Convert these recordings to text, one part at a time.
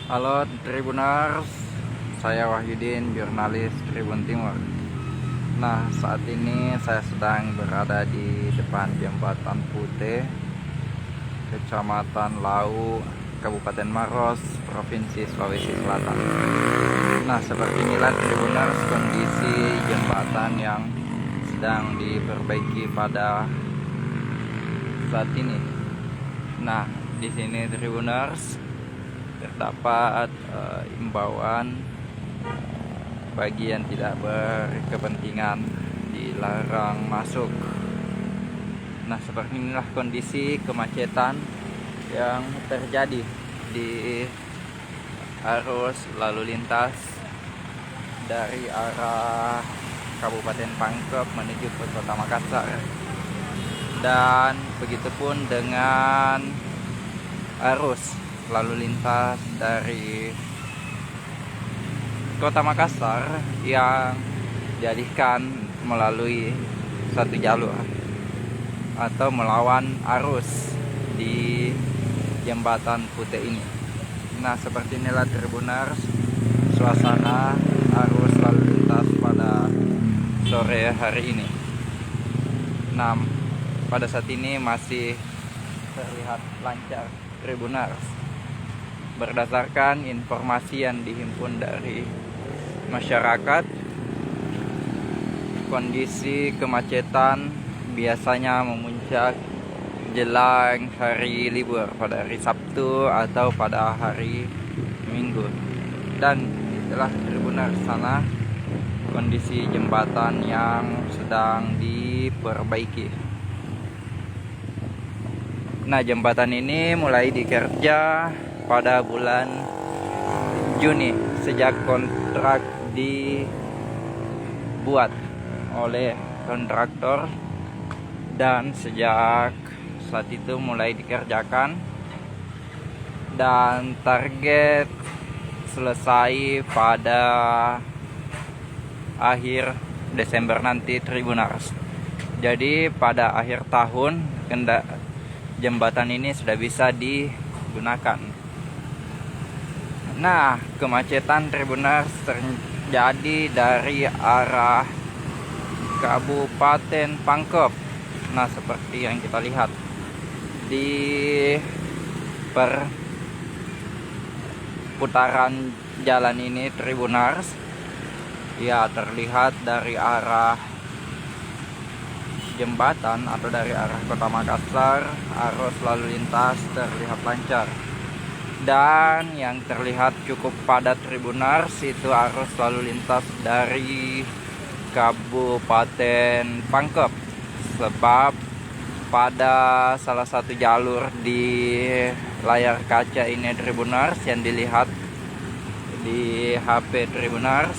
Halo Tribuners, saya Wahyudin, jurnalis Tribun Timur. Nah, saat ini saya sedang berada di depan Jembatan Putih, Kecamatan Lau, Kabupaten Maros, Provinsi Sulawesi Selatan. Nah, seperti inilah Tribuners kondisi jembatan yang sedang diperbaiki pada saat ini. Nah, di sini Tribuners terdapat imbauan bagi yang tidak berkepentingan dilarang masuk. Nah, seperti inilah kondisi kemacetan yang terjadi di arus lalu lintas dari arah Kabupaten Pangkep menuju ke Kota Makassar, dan begitupun dengan arus lalu lintas dari Kota Makassar yang dialihkan melalui satu jalur atau melawan arus di Jembatan Putih ini. Nah, seperti inilah Tribuners suasana arus lalu lintas pada sore hari ini. Nah, pada saat ini masih terlihat lancar Tribuners. Berdasarkan informasi yang dihimpun dari masyarakat, kondisi kemacetan biasanya memuncak jelang hari libur pada hari Sabtu atau pada hari Minggu. Dan itulah Tribuners sana kondisi jembatan yang sedang diperbaiki. Nah, jembatan ini mulai dikerja pada bulan Juni sejak kontrak dibuat oleh kontraktor, dan sejak saat itu mulai dikerjakan dan target selesai pada akhir Desember nanti Tribuners. Jadi pada akhir tahun jembatan ini sudah bisa digunakan. Nah, kemacetan Tribuners terjadi dari arah Kabupaten Pangkep. Nah, seperti yang kita lihat di perputaran jalan ini Tribuners, ya terlihat dari arah jembatan atau dari arah Kota Makassar arus lalu lintas terlihat lancar. Dan yang terlihat cukup padat Tribuners itu arus lalu lintas dari Kabupaten Pangkep, sebab pada salah satu jalur di layar kaca ini Tribuners yang dilihat di HP Tribuners,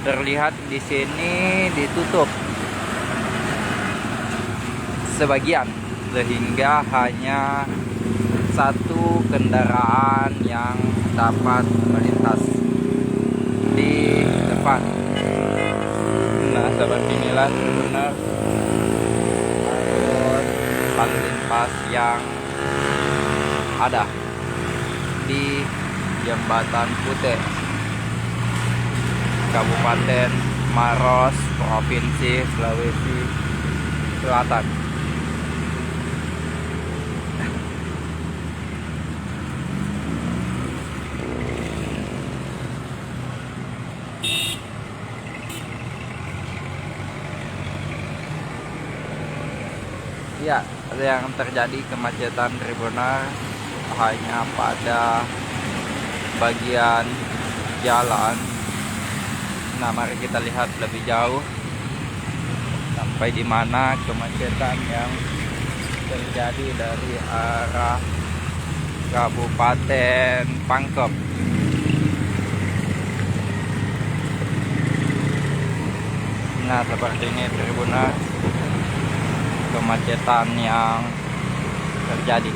terlihat di sini ditutup sebagian sehingga hanya satu kendaraan yang dapat melintas di depan. Nah, seperti inilah Tribuners arus lalu lintas yang ada di Jembatan Putih, Kabupaten Maros, Provinsi Sulawesi Selatan. Ya, yang terjadi kemacetan Tribuners hanya pada bagian jalan. Nah, mari kita lihat lebih jauh sampai di mana kemacetan yang terjadi dari arah Kabupaten Pangkep. Nah, seperti ini Tribuners kemacetan yang terjadi.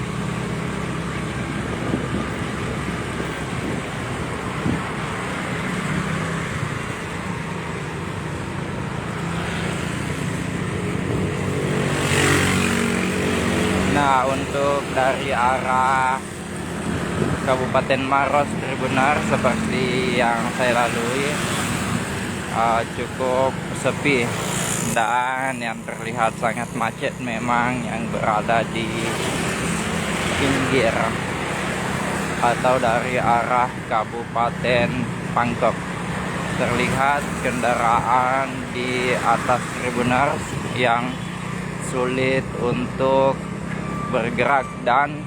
Nah, untuk dari arah Kabupaten Maros Tribunars seperti yang saya lalui cukup sepi, dan yang terlihat sangat macet memang yang berada di pinggir atau dari arah Kabupaten Pangkep. Terlihat kendaraan di atas Tribunars yang sulit untuk bergerak dan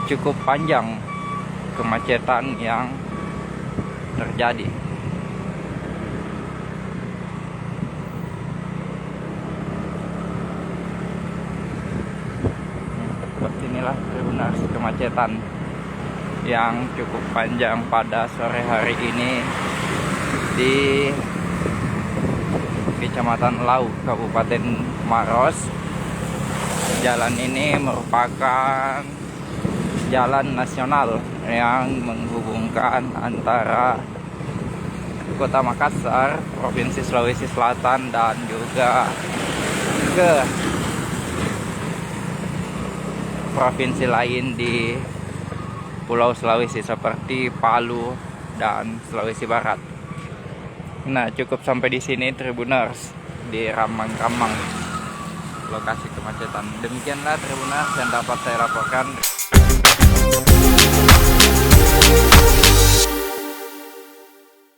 cukup panjang kemacetan yang terjadi. Seperti inilah Tribunars, kemacetan yang cukup panjang pada sore hari ini di Kecamatan Lau, Kabupaten Maros. Jalan ini merupakan jalan nasional yang menghubungkan antara Kota Makassar, Provinsi Sulawesi Selatan, dan juga ke provinsi lain di Pulau Sulawesi seperti Palu dan Sulawesi Barat. Nah, cukup sampai di sini Tribunars di Ramang-Ramang, lokasi kemacetan. Demikianlah Tribunars yang dapat saya laporkan.